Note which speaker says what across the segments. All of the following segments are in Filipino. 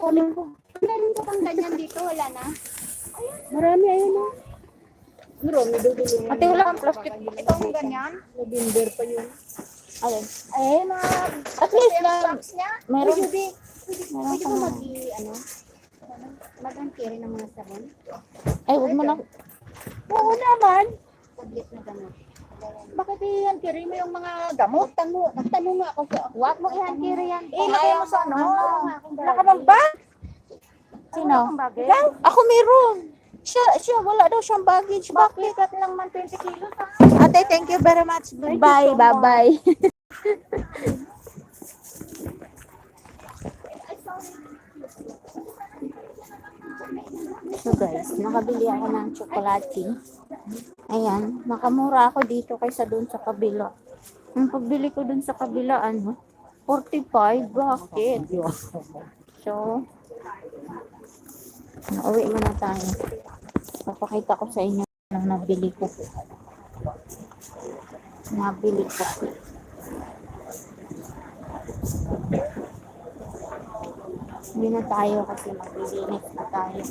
Speaker 1: kukunin ko.
Speaker 2: Meron ka pang ganyan dito, wala na.
Speaker 1: Marami, ayun o.
Speaker 3: Marami daw din yung
Speaker 1: Ate, wala kang plastic.
Speaker 2: Itong ganyan.
Speaker 3: November pa yun.
Speaker 1: Ayun.
Speaker 2: Eh, mga
Speaker 1: At least na,
Speaker 2: box niya.
Speaker 1: meron.
Speaker 2: Pwede
Speaker 1: Meron
Speaker 2: ko
Speaker 1: ka na.
Speaker 2: ano, mag-carry ng mga sabon.
Speaker 1: Ay, huwag mo na.
Speaker 2: Oo naman. Tablet na gano'n.
Speaker 1: Bakit i-hand carry mo yung mga gamot?
Speaker 2: Nagtanong nga ako sa
Speaker 1: Huwag mo i-hand carry yan.
Speaker 2: lagay mo sa ano.
Speaker 1: Wala ka bang bag? Sino? Ikaw? Ako meron. Siya, wala daw siyang baggage. Bakit?
Speaker 2: Bakit lang man 20 kilos ha?
Speaker 1: Ate, thank you very much. Bye, bye-bye. So guys, nakabili ako ng tsokolate. Ayan, makamura ako dito kaysa doon sa kabila. Yung pagbili ko doon sa kabila, 45, bakit? So, nauwi muna tayo. Papakita ko sa inyo ang nabili ko. Nabili ko. Hindi na tayo kasi maglilinis na tayo.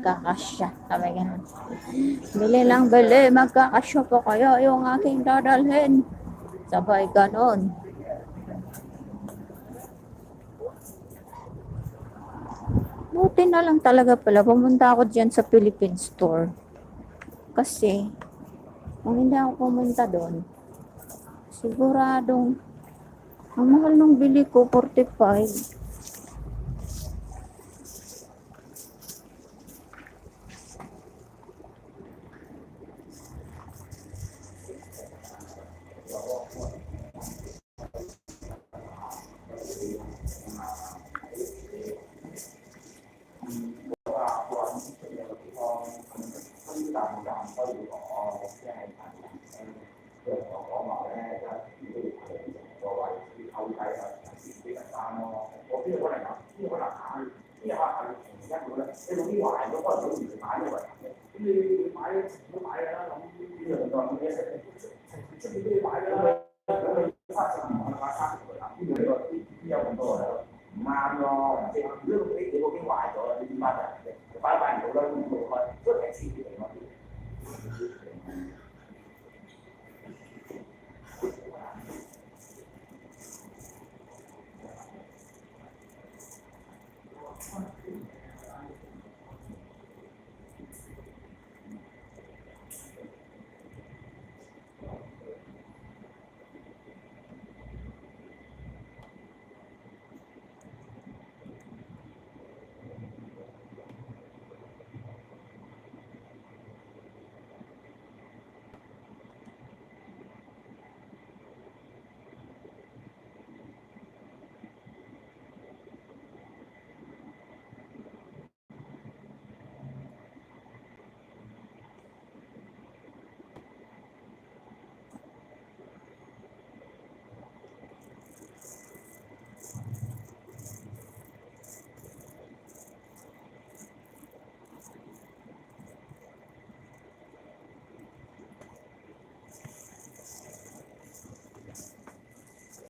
Speaker 1: Magkakasya. Sabi ganun. Bili lang bili. Magkakasya po kayo yung aking dadalhin. Sabay ganon. Buti na lang talaga pala. Pumunta ako dyan sa Philippine Store. Kasi, kung hindi ako pumunta doon, siguradong ang mahal nung bili ko, 45.
Speaker 4: mà nó sẽ nước cái ngoài rồi đi ba phải bạn đó rất là